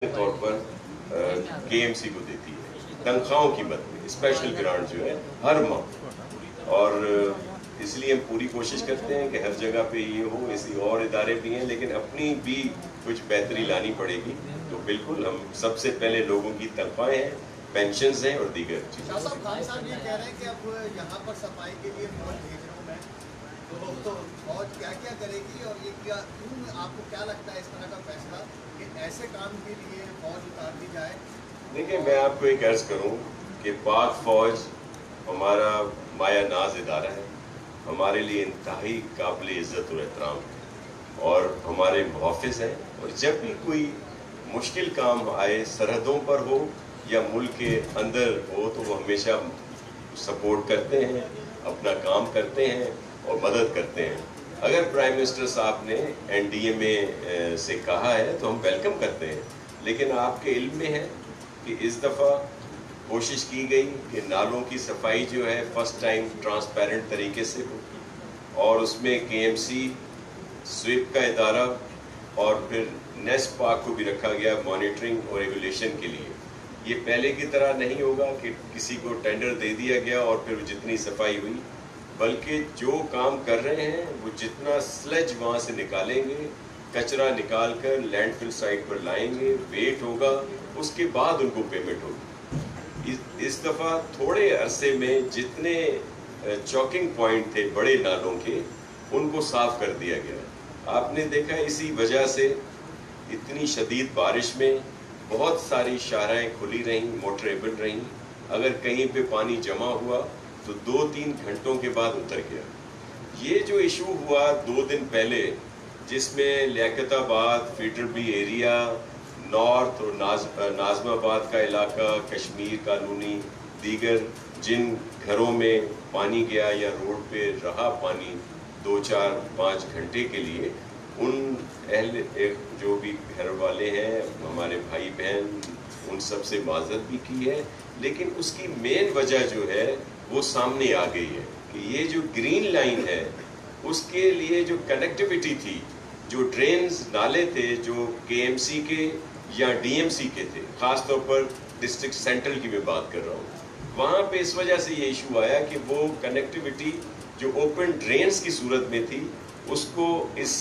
طور پر KMC کو دیتی ہے تنخواہوں کی مد میں اسپیشل گرانٹ جو ہے ہر ماہ، اور اس لیے ہم پوری کوشش کرتے ہیں کہ ہر جگہ پہ یہ ہو. اسی اور ادارے بھی ہیں لیکن اپنی بھی کچھ بہتری لانی پڑے گی. تو بالکل ہم سب سے پہلے لوگوں کی تنخواہیں ہیں، پینشنز ہیں اور دیگر چیزیں. شاہ صاحب، خان صاحب یہ کہہ رہے ہیں کہ اب یہاں پر صفائی کے لیے فوج بھیج رہا ہوں میں، تو فوج کیا کیا کرے گی اور یہ کیا کیوں آپ کو کیا لگتا ہے اس طرح کا فیصلہ کہ ایسے کام کے لیے فوج اتار دی جائے؟ دیکھیں، میں آپ کو ایک عرض کروں کہ پاک فوج ہمارا مایہ ناز ادارہ ہے، ہمارے لیے انتہائی قابل عزت اور احترام ہے اور ہمارے محافظ ہیں. اور جب بھی کوئی مشکل کام آئے، سرحدوں پر ہو یا ملک کے اندر ہو، تو وہ ہمیشہ سپورٹ کرتے ہیں، اپنا کام کرتے ہیں اور مدد کرتے ہیں. اگر پرائم منسٹر صاحب نے NDMA سے کہا ہے تو ہم ویلکم کرتے ہیں، لیکن آپ کے علم میں ہے کہ اس دفعہ کوشش کی گئی کہ نالوں کی صفائی جو ہے فرسٹ ٹائم ٹرانسپیرنٹ طریقے سے ہو، اور اس میں KMC سویپ کا ادارہ اور پھر نیس پاک کو بھی رکھا گیا مانیٹرنگ اور ریگولیشن کے لیے. یہ پہلے کی طرح نہیں ہوگا کہ کسی کو ٹینڈر دے دیا گیا اور پھر جتنی صفائی ہوئی، بلکہ جو کام کر رہے ہیں وہ جتنا سلج وہاں سے نکالیں گے، کچرا نکال کر لینڈ فل سائٹ پر لائیں گے، ویٹ ہوگا، اس کے بعد ان کو پیمنٹ ہوگی. اس دفعہ تھوڑے عرصے میں جتنے چوکنگ پوائنٹ تھے بڑے نالوں کے، ان کو صاف کر دیا گیا. آپ نے دیکھا اسی وجہ سے اتنی شدید بارش میں بہت ساری شاہراہیں کھلی رہیں، موٹریبل رہیں. اگر کہیں پہ پانی جمع ہوا تو 2-3 گھنٹوں کے بعد اتر گیا. یہ جو ایشو ہوا 2 دن پہلے، جس میں لیاقت آباد، فیڈر بی ایریا، نارتھ اور ناظم آباد کا علاقہ، کشمیر کالونی، دیگر جن گھروں میں پانی گیا یا روڈ پہ رہا پانی 2-4-5 گھنٹے کے لیے، ان جو بھی گھر والے ہیں، ہمارے بھائی بہن، ان سب سے معذرت بھی کی ہے. لیکن اس کی مین وجہ جو ہے وہ سامنے آ گئی ہے کہ یہ جو گرین لائن ہے، اس کے لیے جو کنیکٹیوٹی تھی، جو ڈرینز نالے تھے جو KMC کے یا DMC کے تھے، خاص طور پر ڈسٹرکٹ سینٹرل کی میں بات کر رہا ہوں، وہاں پہ اس وجہ سے یہ ایشو آیا کہ وہ کنیکٹیوٹی جو اوپن ڈرینز کی صورت میں تھی، اس کو اس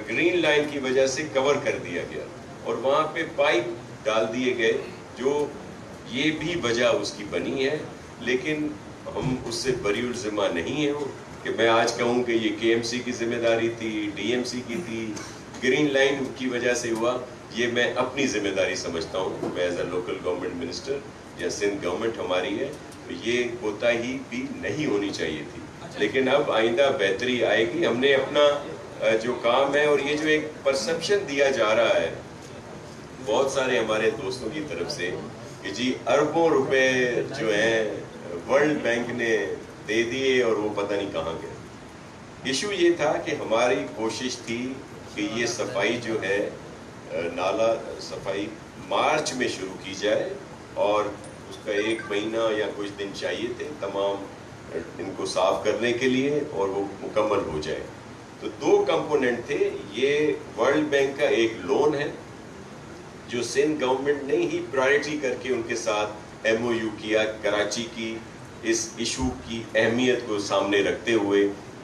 گرین لائن کی وجہ سے کور کر دیا گیا اور وہاں پہ پائپ ڈال دیے گئے، جو یہ بھی وجہ اس کی بنی ہے. لیکن ہم اس سے بری الذمہ نہیں ہیں کہ میں آج کہوں کہ یہ KMC کی ذمہ داری تھی، DMC کی تھی، گرین لائن کی وجہ سے ہوا. یہ میں اپنی ذمہ داری سمجھتا ہوں. میں as a local government minister یا سندھ گورنمنٹ ہماری ہے، تو یہ کوتاہی بھی نہیں ہونی چاہیے تھی. لیکن اب آئندہ بہتری آئے گی. ہم نے اپنا جو کام ہے، اور یہ جو ایک پرسپشن دیا جا رہا ہے بہت سارے ہمارے دوستوں کی طرف سے کہ جی اربوں روپے جو ہیں ورلڈ بینک نے دے دیے اور وہ پتہ نہیں کہاں گئے. ایشو یہ تھا کہ ہماری کوشش تھی کہ یہ صفائی جو ہے نالا صفائی مارچ میں شروع کی جائے، اور اس کا 1 مہینہ یا کچھ دن چاہیے تھے تمام ان کو صاف کرنے کے لیے اور وہ مکمل ہو جائے. تو 2 کمپوننٹ تھے. یہ ورلڈ بینک کا ایک لون ہے جو سندھ گورنمنٹ نے ہی پرائرٹی کر کے ان کے ساتھ MOU کیا، کراچی کی اس ایشو کی اہمیت کو سامنے رکھتے ہوئے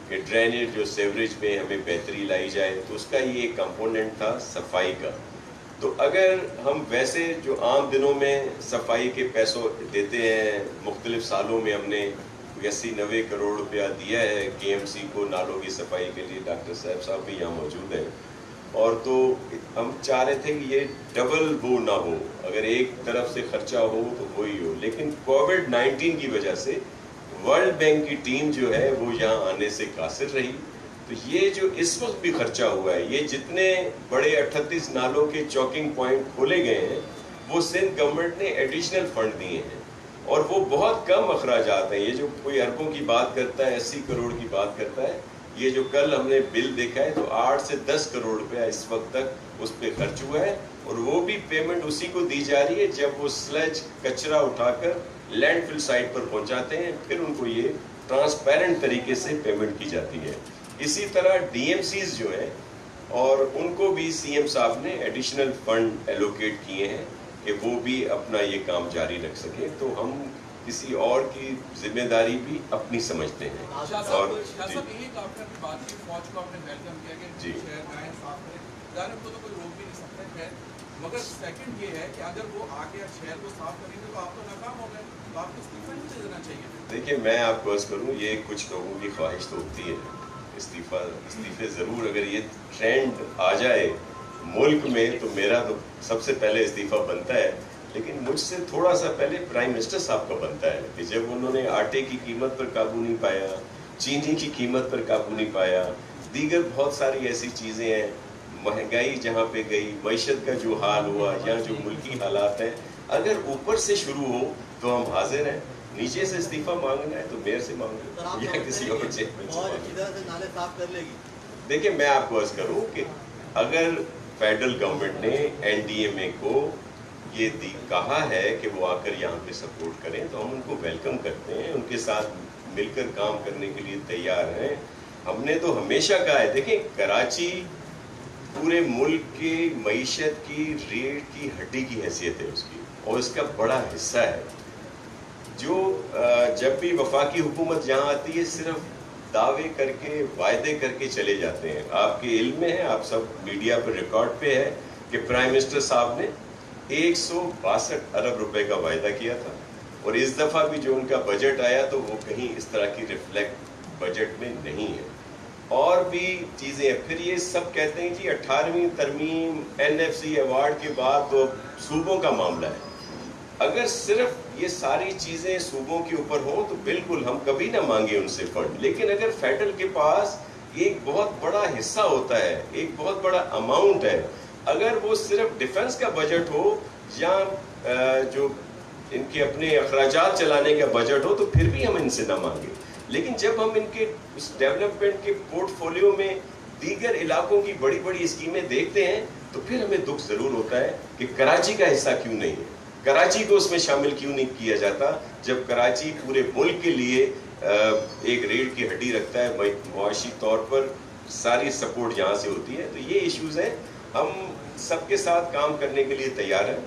کہ ڈرینیج جو سیوریج میں ہمیں بہتری لائی جائے. تو اس کا یہ ایک کمپوننٹ تھا صفائی کا. تو اگر ہم ویسے جو عام دنوں میں صفائی کے پیسوں دیتے ہیں، مختلف سالوں میں ہم نے 80-90 کروڑ روپیہ دیا ہے KMC کو نالوں کی صفائی کے لیے. ڈاکٹر صاحب بھی یہاں موجود ہیں. اور تو ہم چاہ رہے تھے کہ یہ ڈبل وہ نہ ہو، اگر ایک طرف سے خرچہ ہو تو وہی ہو. لیکن کووڈ-19 کی وجہ سے ورلڈ بینک کی ٹیم جو ہے وہ یہاں آنے سے قاصر رہی. تو یہ جو اس وقت بھی خرچہ ہوا ہے، یہ جتنے بڑے 38 نالوں کے چوکنگ پوائنٹ کھولے گئے ہیں، وہ سندھ گورنمنٹ نے ایڈیشنل فنڈ دیے ہیں اور وہ بہت کم اخراجات ہیں. یہ جو کوئی اربوں کی بات کرتا ہے، 80 کروڑ کی بات کرتا ہے، یہ جو کل ہم نے بل دیکھا ہے تو 8 سے 10 کروڑ روپیہ اس وقت تک اس پہ خرچ ہوا ہے. اور وہ بھی پیمنٹ اسی کو دی جا رہی ہے جب وہ سلج کچرا اٹھا کر لینڈ فل سائٹ پر پہنچاتے ہیں، پھر ان کو یہ ٹرانسپیرنٹ طریقے سے پیمنٹ کی جاتی ہے. اسی طرح DMCs جو ہیں اور ان کو بھی سی ایم صاحب نے ایڈیشنل فنڈ ایلوکیٹ کیے ہیں کہ وہ بھی اپنا یہ کام جاری رکھ سکیں. تو ہم کسی اور کی ذمہ داری بھی اپنی سمجھتے ہیں. اور یہ آپ نے بات کی فوج کو آپ نے ویلکم کیا کہ جی شہر گائیں صاف کریں, ظاہر کو تو کوئی روک بھی نہیں سکتا ہے, مگر سیکنڈ یہ ہے کہ اگر وہ آ کے شہر کو صاف کریں گے تو آپ تو ناکام ہو گئے, تو آپ کو استعفیٰ نہیں دینا چاہیے. دیکھیے میں آپ کو عرض کروں, یہ کچھ لوگوں کی خواہش تو ہوتی ہے استعفے ضرور, اگر یہ ٹرینڈ آ جائے ملک میں تو میرا تو سب سے پہلے استعفیٰ بنتا ہے. لیکن مجھ سے تھوڑا سا پہلے پرائم منسٹر صاحب کا بنتا ہے کہ جب انہوں نے آٹے کی قیمت پر قابو نہیں پایا, چینی کی قیمت پر قابو نہیں پایا, دیگر بہت ساری ایسی چیزیں ہیں, مہنگائی جہاں پہ گئی, معیشت کا جو حال ہوا یا جو ملکی حالات ہیں, اگر اوپر سے شروع ہو تو ہم حاضر ہیں. نیچے سے استعفیٰ مانگنا ہے تو میئر سے مانگنا یا کسی اور چیئرمین سے مانگنا. دیکھیں میں آپ کو عرض کروں کہ اگر فیڈرل گورنمنٹ نے این ڈی ایم اے کو یہ کہا ہے کہ وہ آ کر یہاں پہ سپورٹ کریں تو ہم ان کو ویلکم کرتے ہیں, ان کے ساتھ مل کر کام کرنے کے لیے تیار ہیں. ہم نے تو ہمیشہ کہا ہے, دیکھیں کراچی پورے ملک کی معیشت کی ریڑھ کی ہڈی کی حیثیت ہے اس کی, اور اس کا بڑا حصہ ہے. جو جب بھی وفاقی حکومت یہاں آتی ہے صرف دعوے کر کے وعدے کر کے چلے جاتے ہیں. آپ کے علم میں ہے, آپ سب میڈیا پر ریکارڈ پہ ہے کہ پرائم منسٹر صاحب نے 162 ارب روپے کا وعدہ کیا تھا, اور اس دفعہ بھی جو ان کا بجٹ آیا تو وہ کہیں اس طرح کی ریفلیکٹ بجٹ میں نہیں ہے. اور بھی چیزیں ہیں. پھر یہ سب کہتے ہیں جی 18ویں ترمیم این ایف سی ایوارڈ کے بعد تو صوبوں کا معاملہ ہے. اگر صرف یہ ساری چیزیں صوبوں کے اوپر ہوں تو بالکل ہم کبھی نہ مانگے ان سے فنڈ, لیکن اگر فیڈرل کے پاس ایک بہت بڑا حصہ ہوتا ہے, ایک بہت بڑا اماؤنٹ ہے, اگر وہ صرف ڈیفنس کا بجٹ ہو یا جو ان کے اپنے اخراجات چلانے کا بجٹ ہو تو پھر بھی ہم ان سے نہ مانگے. لیکن جب ہم ان کے اس ڈیولپمنٹ کے پورٹ فولیو میں دیگر علاقوں کی بڑی بڑی اسکیمیں دیکھتے ہیں تو پھر ہمیں دکھ ضرور ہوتا ہے کہ کراچی کا حصہ کیوں نہیں ہے, کراچی کو اس میں شامل کیوں نہیں کیا جاتا, جب کراچی پورے ملک کے لیے ایک ریڑھ کی ہڈی رکھتا ہے, معاشی طور پر ساری سپورٹ یہاں سے ہوتی ہے. تو یہ ایشوز ہیں, ہم سب کے ساتھ کام کرنے کے لیے تیار ہیں.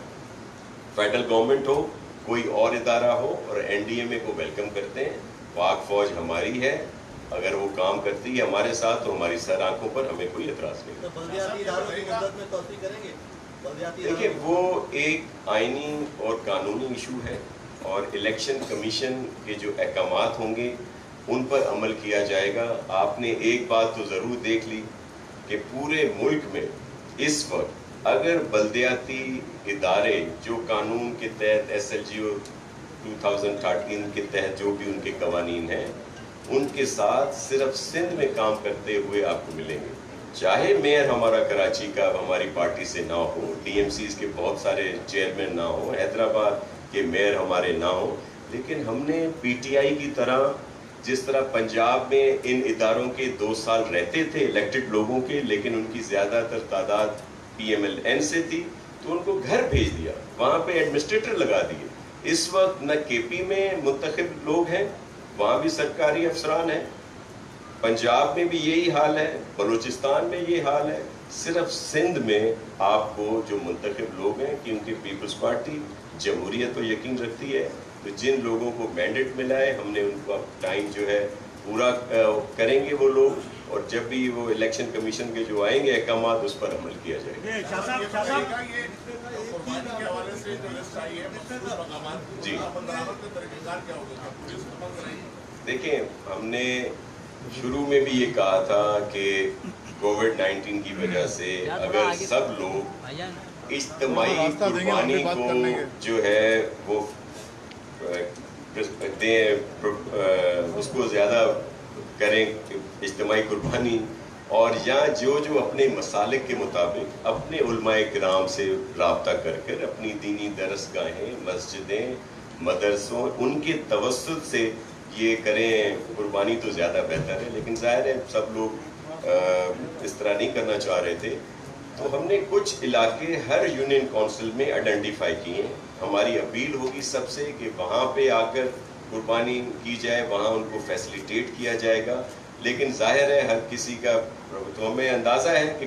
فیڈرل گورنمنٹ ہو, کوئی اور ادارہ ہو, اور این ڈی ایم اے کو ویلکم کرتے ہیں. پاک فوج ہماری ہے, اگر وہ کام کرتی ہے ہمارے ساتھ تو ہماری سر آنکھوں پر ہمیں کوئی اعتراض نہیں. دیکھیں وہ ایک آئینی اور قانونی ایشو ہے, اور الیکشن کمیشن کے جو احکامات ہوں گے ان پر عمل کیا جائے گا. آپ نے ایک بات تو ضرور دیکھ لی کہ پورے ملک میں اس وقت اگر بلدیاتی ادارے جو قانون کے تحت ایس ایل جی او 2013 کے تحت جو بھی ان کے قوانین ہیں ان کے ساتھ صرف سندھ میں کام کرتے ہوئے آپ کو ملیں گے. چاہے میئر ہمارا کراچی کا ہماری پارٹی سے نہ ہو, ڈی ایم سیز کے بہت سارے چیئرمین نہ ہوں, حیدرآباد کے میئر ہمارے نہ ہوں, لیکن ہم نے پی ٹی آئی کی طرح جس طرح پنجاب میں ان اداروں کے 2 سال رہتے تھے الیکٹڈ لوگوں کے, لیکن ان کی زیادہ تر تعداد پی ایم ایل این سے تھی, تو ان کو گھر بھیج دیا, وہاں پہ ایڈمنسٹریٹر لگا دیے. اس وقت نہ کے پی میں منتخب لوگ ہیں, وہاں بھی سرکاری افسران ہیں, پنجاب میں بھی یہی حال ہے, بلوچستان میں یہ حال ہے. صرف سندھ میں آپ کو جو منتخب لوگ ہیں, کیونکہ پیپلز پارٹی جمہوریت تو یقین رکھتی ہے, تو جن لوگوں کو مینڈیٹ ملا ہے ہم نے ان کو ٹائم جو ہے پورا کریں گے وہ لوگ, اور جب بھی وہ الیکشن کمیشن کے جو آئیں گے احکامات اس پر عمل کیا جائے گا. جی دیکھیں ہم نے شروع میں بھی یہ کہا تھا کہ کووڈ-19 کی وجہ سے اگر سب لوگ اجتماعی قربانی کو جو ہے وہ دیں, اس کو زیادہ کریں اجتماعی قربانی, اور یا جو اپنے مسالک کے مطابق اپنے علماء کرام سے رابطہ کر کر اپنی دینی درس گاہیں, مسجدیں, مدرسوں, ان کے توسط سے یہ کریں قربانی تو زیادہ بہتر ہے. لیکن ظاہر ہے سب لوگ اس طرح نہیں کرنا چاہ رہے تھے, تو ہم نے کچھ علاقے ہر یونین کونسل میں آئیڈینٹیفائی کیے ہیں. ہماری اپیل ہوگی سب سے کہ وہاں پہ آ کر قربانی کی جائے, وہاں ان کو فیسیلیٹیٹ کیا جائے گا. لیکن ظاہر ہے ہر کسی کا, تو ہمیں اندازہ ہے کہ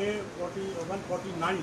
A149